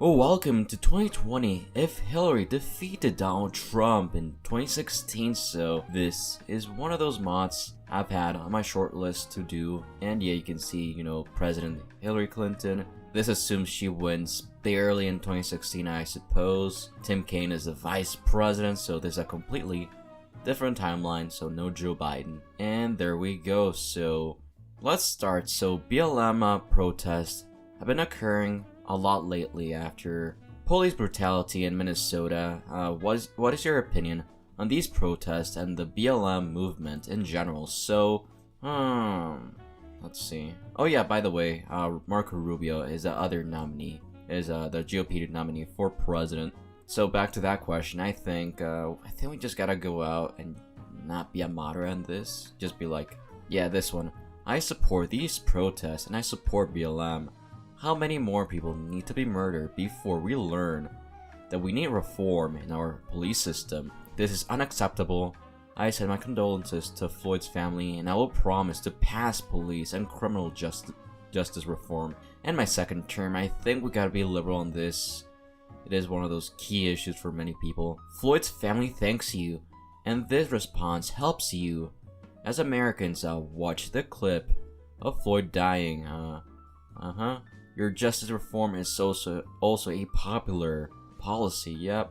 Well, welcome to 2020 if Hillary defeated Donald Trump in 2016. So this is one of those mods I've had on my short list to do. And yeah, you can see, President Hillary Clinton. This assumes she wins barely in 2016, I suppose. Tim Kaine is the vice president, so there's a completely different timeline, so no Joe Biden. And there we go. So let's start. So BLM protests have been occurring a lot lately after police brutality in Minnesota. What is your opinion on these protests and the BLM movement in general? So, let's see. Oh yeah, by the way, Marco Rubio is the other nominee, is the GOP nominee for president. So back to that question, I think we just gotta go out and not be a moderate on this. Just be like, yeah, this one. I support these protests and I support BLM. How many more people need to be murdered before we learn that we need reform in our police system? This is unacceptable. I send my condolences to Floyd's family, and I will promise to pass police and criminal justice reform. And my second term, I think we gotta be liberal on this. It is one of those key issues for many people. Floyd's family thanks you, and this response helps you. As Americans watch the clip of Floyd dying, your justice reform is also a popular policy. Yep.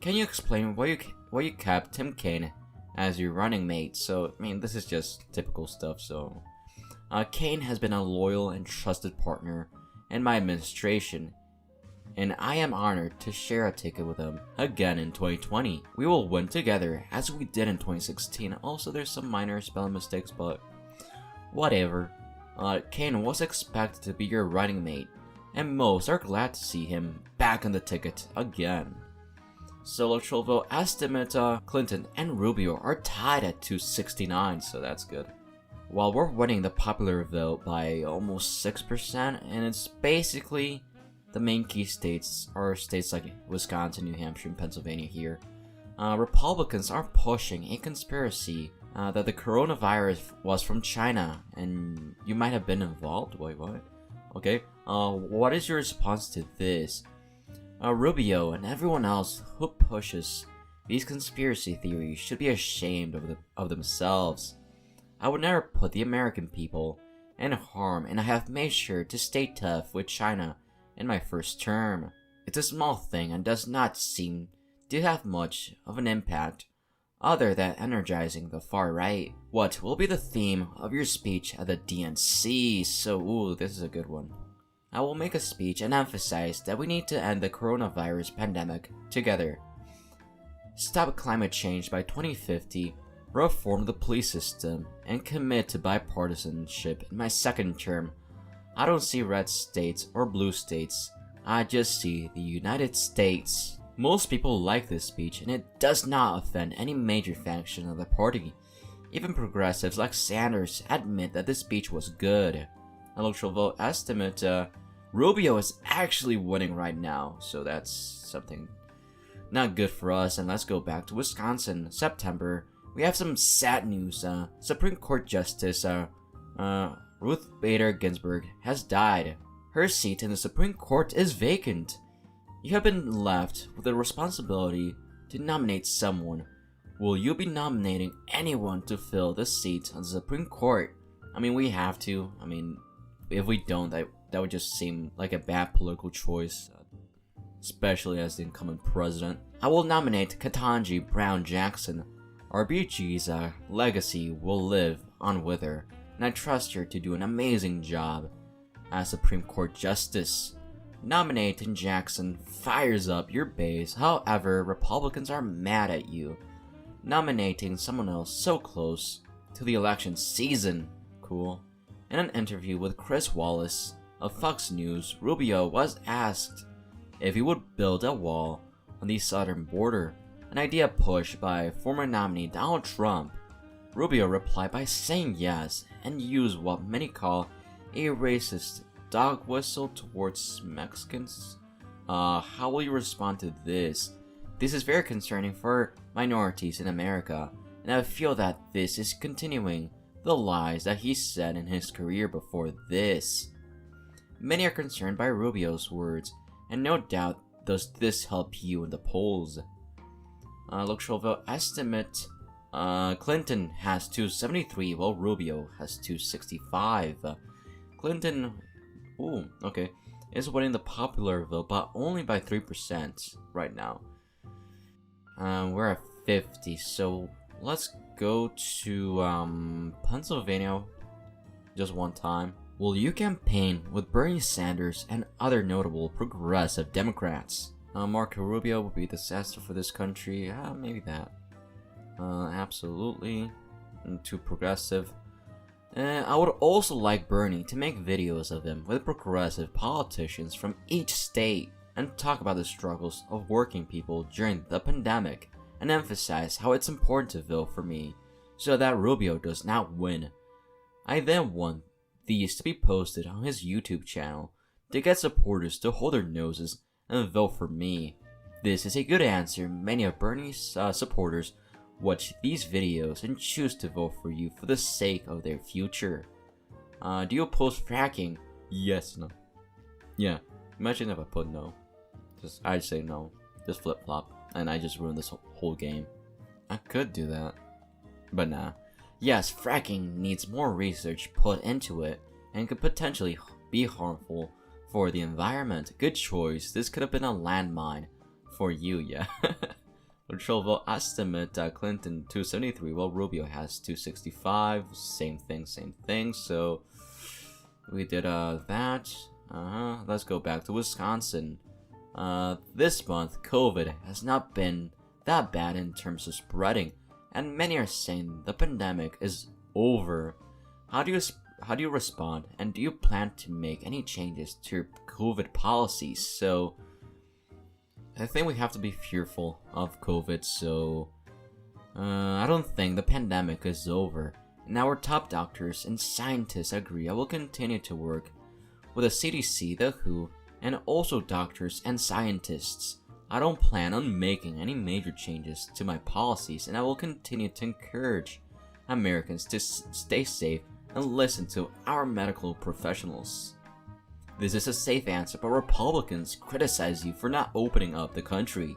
Can you explain why you kept Tim Kaine as your running mate? So, I mean, this is just typical stuff. So, Kaine has been a loyal and trusted partner in my administration, and I am honored to share a ticket with him again in 2020. We will win together as we did in 2016. Also, there's some minor spelling mistakes, but whatever. Kaine was expected to be your running mate, and most are glad to see him back on the ticket again. So electoral vote estimate, Clinton and Rubio are tied at 269, so that's good. While we're winning the popular vote by almost 6%, and it's basically the main key states are states like Wisconsin, New Hampshire, and Pennsylvania here. Republicans are pushing a conspiracy that the coronavirus was from China, and you might have been involved. Wait, what? Okay. What is your response to this? Rubio and everyone else who pushes these conspiracy theories should be ashamed of themselves. I would never put the American people in harm, and I have made sure to stay tough with China in my first term. It's a small thing and does not seem to have much of an impact other than energizing the far right. What will be the theme of your speech at the DNC? So, this is a good one. I will make a speech and emphasize that we need to end the coronavirus pandemic together. Stop climate change by 2050, reform the police system, and commit to bipartisanship in my second term. I don't see red states or blue states. I just see the United States. Most people like this speech, and it does not offend any major faction of the party. Even progressives like Sanders admit that this speech was good. Electoral vote estimate, Rubio is actually winning right now, so that's something not good for us. And let's go back to Wisconsin, September. We have some sad news. Supreme Court Justice Ruth Bader Ginsburg has died. Her seat in the Supreme Court is vacant. You have been left with the responsibility to nominate someone. Will you be nominating anyone to fill the seat on the Supreme Court? I mean, we have to. I mean, if we don't, that would just seem like a bad political choice, especially as the incumbent president. I will nominate Ketanji Brown Jackson. RBG's legacy will live on with her, and I trust her to do an amazing job as Supreme Court Justice. Nominating Jackson fires up your base, however, Republicans are mad at you. Nominating someone else so close to the election season. Cool. In an interview with Chris Wallace of Fox News, Rubio was asked if he would build a wall on the southern border, an idea pushed by former nominee Donald Trump. Rubio replied by saying yes and used what many call a racist dog whistle towards Mexicans. How will you respond to this? This is very concerning for minorities in America, and I feel that this is continuing the lies that he said in his career before this. Many are concerned by Rubio's words and no doubt does this help you in the polls. Electoral vote estimate, Clinton has 273, while Rubio has 265. Clinton, is winning the popular vote, but only by 3% right now. We're at 50, so let's go to Pennsylvania just one time. Will you campaign with Bernie Sanders and other notable progressive Democrats? Marco Rubio would be a disaster for this country. Maybe that. Absolutely. Too progressive. I would also like Bernie to make videos of him with progressive politicians from each state and talk about the struggles of working people during the pandemic and emphasize how it's important to vote for me so that Rubio does not win. I then want these to be posted on his YouTube channel to get supporters to hold their noses and vote for me. This is a good answer. Many of Bernie's supporters watch these videos and choose to vote for you for the sake of their future. Do you oppose fracking? Yes, no. Yeah, imagine if I put no. I'd say no. Just flip-flop, and I just ruined this whole game. I could do that, but nah. Yes, fracking needs more research put into it and could potentially be harmful for the environment. Good choice. This could have been a landmine for you, yeah. Electoral vote estimate, Clinton 273, while Rubio has 265. Same thing. So we did that. Let's go back to Wisconsin. This month, COVID has not been that bad in terms of spreading, and many are saying the pandemic is over. How do you respond, and do you plan to make any changes to your COVID policies? So I think we have to be fearful of COVID, so I don't think the pandemic is over. And our top doctors and scientists agree I will continue to work with the CDC, the WHO, and also doctors and scientists. I don't plan on making any major changes to my policies, and I will continue to encourage Americans to stay safe and listen to our medical professionals. This is a safe answer, but Republicans criticize you for not opening up the country.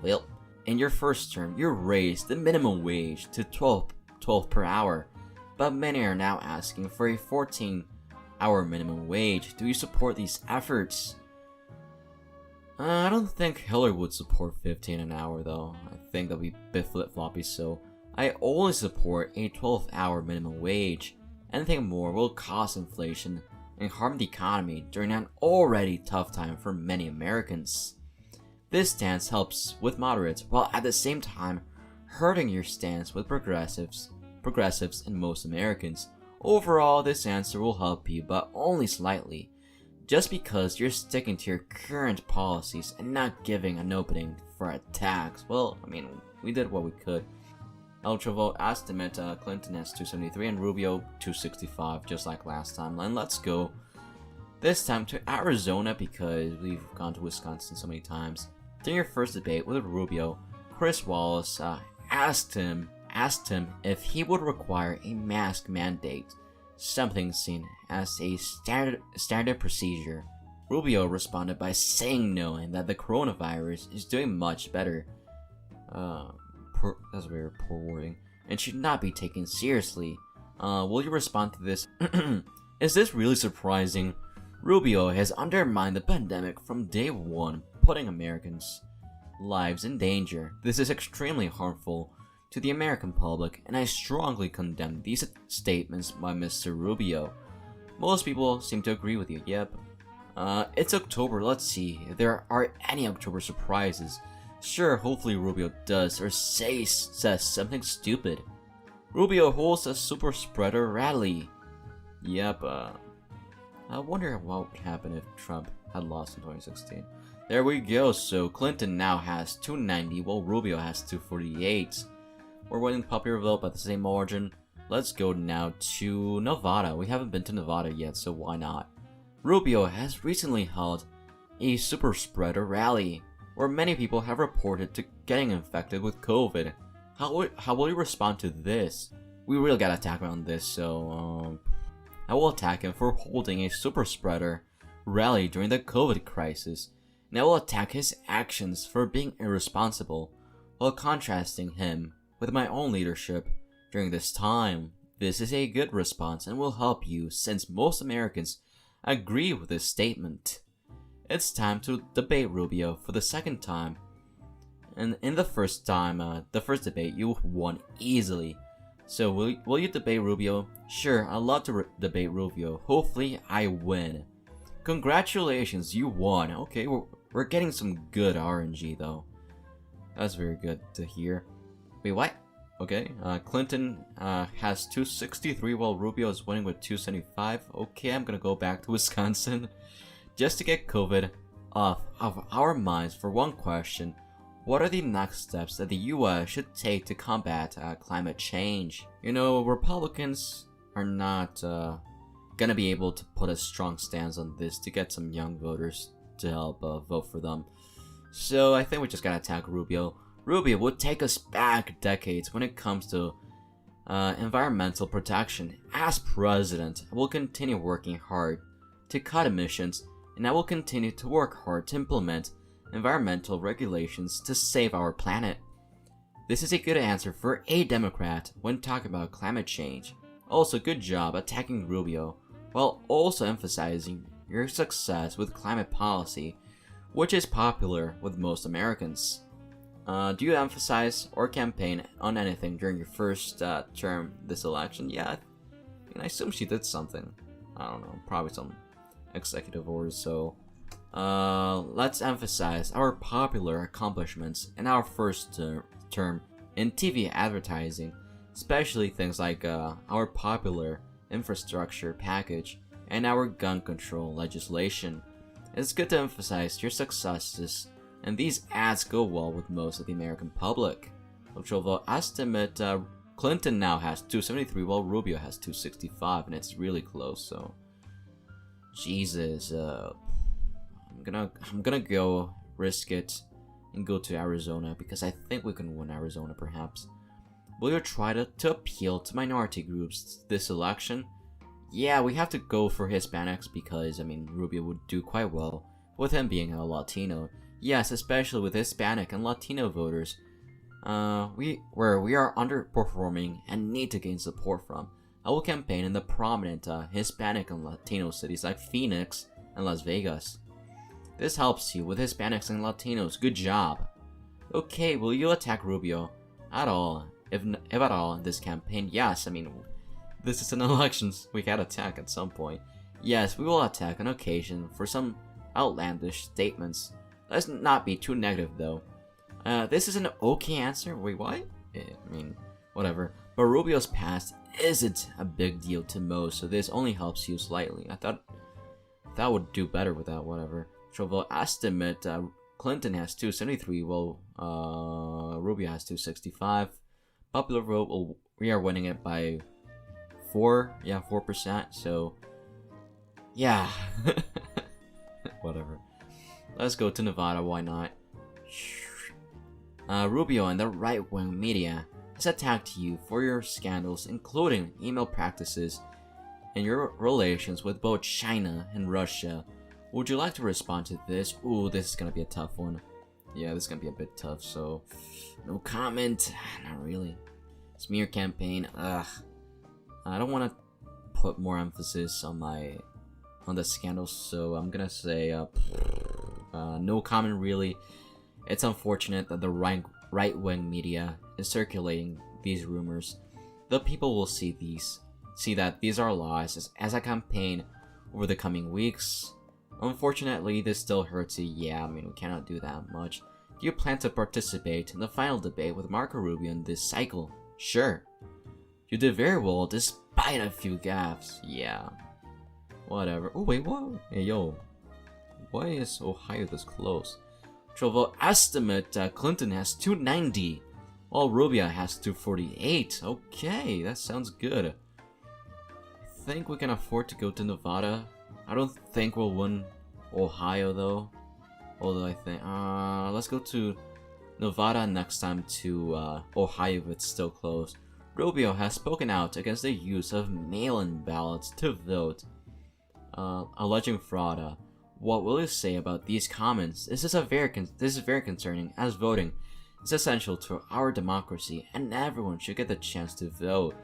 Well, in your first term, you raised the minimum wage to $12 per hour, but many are now asking for a 14-hour minimum wage. Do you support these efforts? I don't think Hillary would support 15 an hour though. I think that'll be a bit flip-floppy, so I only support a 12-hour minimum wage. Anything more will cause inflation and harm the economy during an already tough time for many Americans. This stance helps with moderates, while at the same time hurting your stance with progressives and most Americans. Overall, this answer will help you, but only slightly. Just because you're sticking to your current policies and not giving an opening for attacks. Well, I mean, we did what we could. Electoral vote estimate, Clinton has 273 and Rubio 265, just like last time. And let's go this time to Arizona because we've gone to Wisconsin so many times. During your first debate with Rubio, Chris Wallace asked him if he would require a mask mandate, something seen as a standard procedure. Rubio responded by saying no and that the coronavirus is doing much better. That's very poor wording, and should not be taken seriously. Will you respond to this? Is this really surprising? Rubio has undermined the pandemic from day one, putting Americans' lives in danger. This is extremely harmful to the American public, and I strongly condemn these statements by Mr. Rubio. Most people seem to agree with you. Yep. It's October. Let's see if there are any October surprises. Sure, hopefully Rubio does or says something stupid. Rubio holds a super spreader rally. Yep, I wonder what would happen if Trump had lost in 2016. There we go, so Clinton now has 290 while Rubio has 248. We're winning popular vote by the same margin. Let's go now to Nevada. We haven't been to Nevada yet, so why not? Rubio has recently held a super spreader rally where many people have reported to getting infected with COVID. How will you respond to this? We really gotta attack him on this, so I will attack him for holding a super spreader rally during the COVID crisis, and I will attack his actions for being irresponsible, while contrasting him with my own leadership during this time. This is a good response and will help you since most Americans agree with this statement. It's time to debate Rubio for the second time. And in the first debate, you won easily. So will you debate Rubio? Sure, I'd love to debate Rubio. Hopefully I win. Congratulations, you won. Okay, we're getting some good RNG though. That's very good to hear. Wait, what? Okay, Clinton has 263 while Rubio is winning with 275. Okay, I'm gonna go back to Wisconsin just to get COVID off of our minds for one question. What are the next steps that the US should take to combat climate change? You know, Republicans are not gonna be able to put a strong stance on this to get some young voters to help vote for them. So I think we just gotta attack Rubio. Rubio would take us back decades when it comes to environmental protection. As president, I will continue working hard to cut emissions, and I will continue to work hard to implement environmental regulations to save our planet. This is a good answer for a Democrat when talking about climate change. Also, good job attacking Rubio, while also emphasizing your success with climate policy, which is popular with most Americans. Do you emphasize or campaign on anything during your first term this election? Yeah, I assume she did something. I don't know, probably some executive orders. So let's emphasize our popular accomplishments in our first term in TV advertising, especially things like our popular infrastructure package and our gun control legislation. It's good to emphasize your successes, and these ads go well with most of the American public. Electoral vote estimate, Clinton now has 273 while Rubio has 265, and it's really close. So Jesus, I'm gonna go risk it and go to Arizona because I think we can win Arizona perhaps. Will you try to appeal to minority groups this election? Yeah, we have to go for Hispanics because, I mean, Rubio would do quite well with him being a Latino. Yes, especially with Hispanic and Latino voters, we are underperforming and need to gain support from. I will campaign in the prominent Hispanic and Latino cities like Phoenix and Las Vegas. This helps you with Hispanics and Latinos. Good job. Okay, will you attack Rubio at all? If at all in this campaign? Yes, I mean, this is an election, we gotta attack at some point. Yes, we will attack on occasion for some outlandish statements. Let's not be too negative though. This is an okay answer. Wait, what? I mean, whatever. But Rubio's past isn't a big deal to most, so this only helps you slightly. I thought that would do better with that, whatever. Vote estimate, Clinton has 273, while Rubio has 265. Popular vote, well, we are winning it by 4%, so yeah. Whatever. Let's go to Nevada, why not? Rubio and the right-wing media has attacked you for your scandals, including email practices and your relations with both China and Russia. Would you like to respond to this? Ooh, this is gonna be a tough one. Yeah, this is gonna be a bit tough, so no comment. Not really. Smear campaign. Ugh. I don't want to put more emphasis on the scandals, so I'm gonna say no comment really. It's unfortunate that the right-wing media is circulating these rumors. The people will see that these are lies as I campaign over the coming weeks. Unfortunately, this still hurts you. Yeah, I mean, we cannot do that much. Do you plan to participate in the final debate with Marco Rubio in this cycle? Sure. You did very well despite a few gaffes. Yeah. Whatever. Oh, wait, what? Hey, yo. Why is Ohio this close? Vote estimate, Clinton has 290, while Rubio has 248. Okay, that sounds good. I think we can afford to go to Nevada. I don't think we'll win Ohio though. Although I think, let's go to Nevada next time to Ohio if it's still close. Rubio has spoken out against the use of mail-in ballots to vote, alleging fraud. What will you say about these comments? This is very concerning, as voting is essential to our democracy and everyone should get the chance to vote,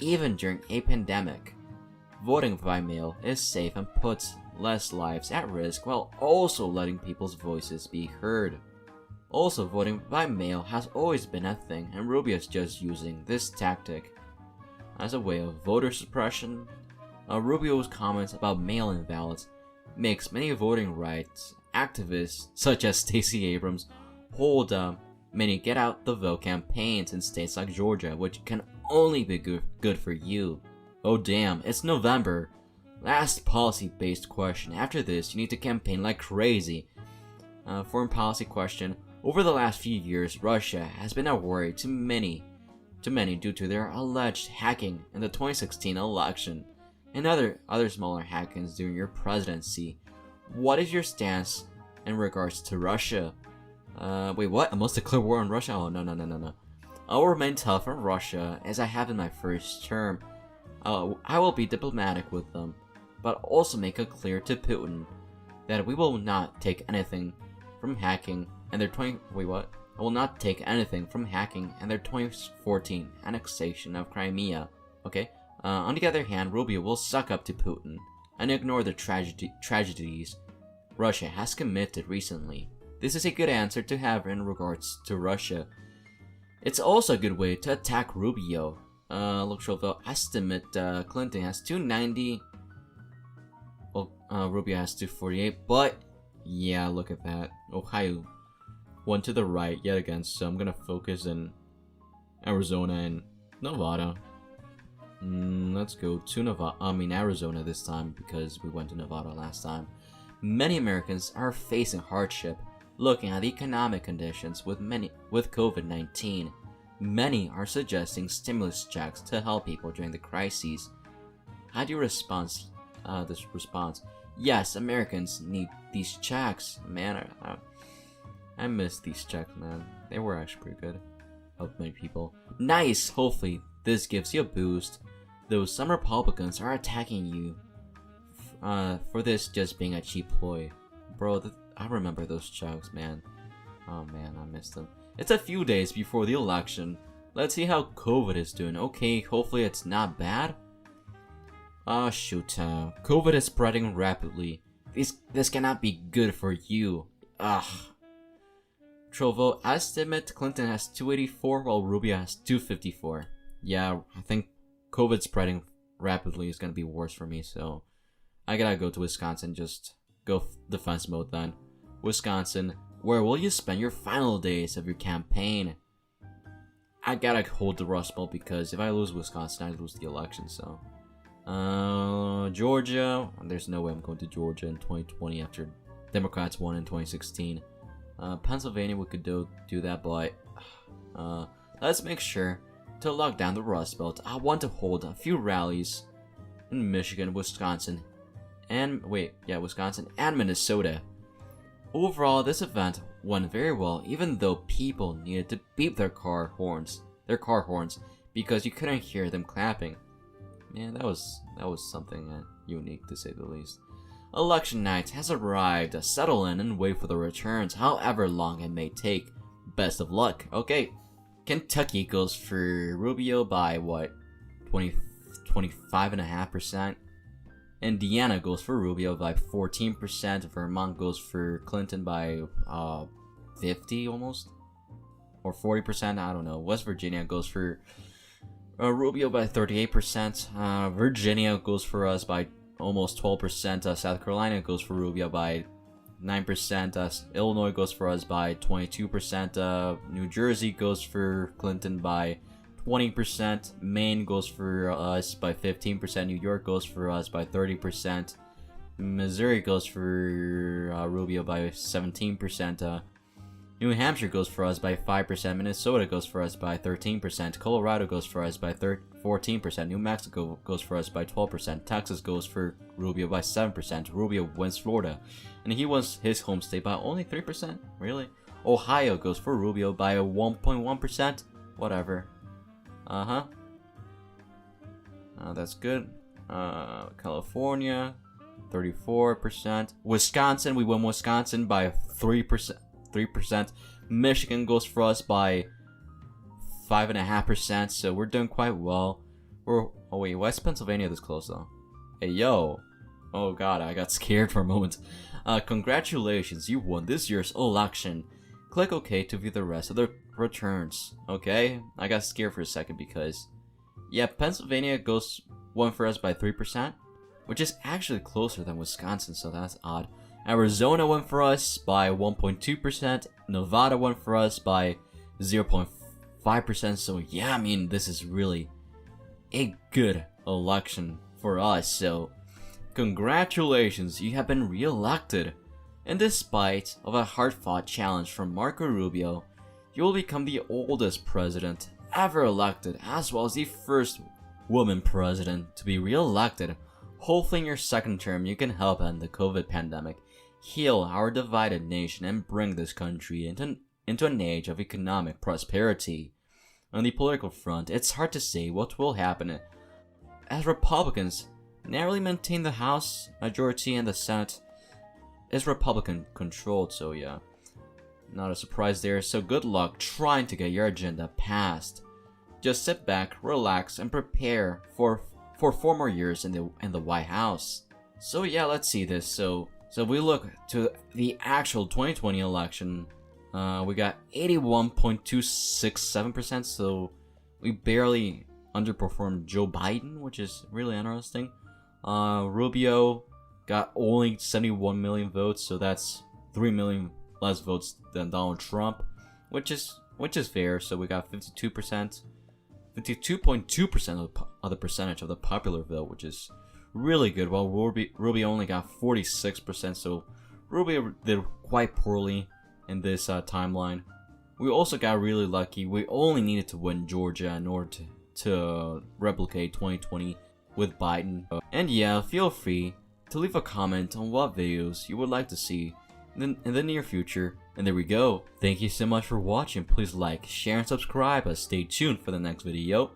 even during a pandemic. Voting by mail is safe and puts less lives at risk while also letting people's voices be heard. Also, voting by mail has always been a thing, and Rubio is just using this tactic as a way of voter suppression. Rubio's comments about mail-in ballots makes many voting rights activists, such as Stacey Abrams, hold many get out the vote campaigns in states like Georgia, which can only be good for you. Oh damn, it's November. Last policy-based question. After this, you need to campaign like crazy. Foreign policy question. Over the last few years, Russia has been a worry to many due to their alleged hacking in the 2016 election and other smaller hackings during your presidency. What is your stance in regards to Russia? Wait, what? A most declared war on Russia? Oh, no. I will remain tough on Russia as I have in my first term. I will be diplomatic with them, but also make it clear to Putin that we will not take anything from hacking and their I will not take anything from hacking and their 2014 annexation of Crimea. Okay? On the other hand, Rubio will suck up to Putin and ignore the tragedies Russia has committed recently. This is a good answer to have in regards to Russia. It's also a good way to attack Rubio. Electoral vote estimate, Clinton has 290. Well, Rubio has 248, but yeah, look at that. Ohio, one to the right yet again, so I'm gonna focus in Arizona and Nevada. Let's go to Arizona this time because we went to Nevada last time. Many Americans are facing hardship looking at the economic conditions with COVID-19. Many are suggesting stimulus checks to help people during the crises. How do you respond this response? Yes, Americans need these checks. Man, I miss these checks, man. They were actually pretty good. Helped many people. Nice! Hopefully this gives you a boost. Though some Republicans are attacking you for this just being a cheap ploy. Bro, I remember those checks, man. Oh man, I missed them. It's a few days before the election. Let's see how COVID is doing. Okay, hopefully it's not bad. Oh shoot, COVID is spreading rapidly. This cannot be good for you. Ugh. Trovo estimate, Clinton has 284 while Rubio has 254. Yeah, I think COVID spreading rapidly is gonna be worse for me, so I gotta go to Wisconsin, just go defense mode then. Wisconsin, where will you spend your final days of your campaign? I gotta hold the Rust Bowl because if I lose Wisconsin, I lose the election, so. Georgia, there's no way I'm going to Georgia in 2020 after Democrats won in 2016. Pennsylvania, we could do that, but let's make sure to lock down the Rust Belt. I want to hold a few rallies in Michigan, Wisconsin, Wisconsin and Minnesota. Overall, this event went very well, even though people needed to beep their car horns, because you couldn't hear them clapping. Man, that was something unique to say the least. Election night has arrived. Settle in and wait for the returns, however long it may take. Best of luck. Okay, Kentucky goes for Rubio by what, 25.5%. Indiana goes for Rubio by 14%. Vermont goes for Clinton by 50 almost, or 40%. I don't know. West Virginia goes for Rubio by 38%. Virginia goes for us by almost 12%. South Carolina goes for Rubio by 9%. Illinois goes for us by 22%. New Jersey goes for Clinton by 20%. Maine goes for us by 15%. New York goes for us by 30%. Missouri goes for Rubio by 17%. New Hampshire goes for us by 5%. Minnesota goes for us by 13%. Colorado goes for us by 14%. New Mexico goes for us by 12%. Texas goes for Rubio by 7%. Rubio wins Florida, and he wins his home state by only 3%. Really? Ohio goes for Rubio by 1.1%. Whatever. That's good. California, 34%. Wisconsin, we win Wisconsin by 3%. Michigan goes for us by 5.5%, so we're doing quite well. Oh wait, why is Pennsylvania this close though? Hey yo. Oh god, I got scared for a moment. Congratulations, you won this year's election. Click OK to view the rest of the returns. Okay, I got scared for a second because, yeah, Pennsylvania won for us by 3%, which is actually closer than Wisconsin, so that's odd. Arizona won for us by 1.2%. Nevada won for us by 0.5%. So yeah, I mean, this is really a good election for us. So congratulations, you have been re-elected. And despite of a hard-fought challenge from Marco Rubio, you will become the oldest president ever elected, as well as the first woman president to be re-elected. Hopefully in your second term you can help end the COVID pandemic, heal our divided nation, and bring this country into an age of economic prosperity. On the political front, it's hard to say what will happen, as Republicans narrowly maintain the House majority and the Senate is Republican controlled, so yeah, not a surprise there. So good luck trying to get your agenda passed. Just sit back, relax, and prepare for 4 more years in the White House. So yeah, let's see this. So we look to the actual 2020 election. We got 81.267%, so we barely underperformed Joe Biden, which is really interesting. Rubio got only 71 million votes, so that's 3 million less votes than Donald Trump, which is fair. So we got 52.2% of the percentage of the popular vote, which is really good. While Rubio only got 46%, so Rubio did quite poorly in this timeline. We also got really lucky. We only needed to win Georgia in order to replicate 2020 with Biden. And yeah, feel free to leave a comment on what videos you would like to see in the near future. And there we go. Thank you so much for watching. Please like, share, and subscribe. Stay tuned for the next video.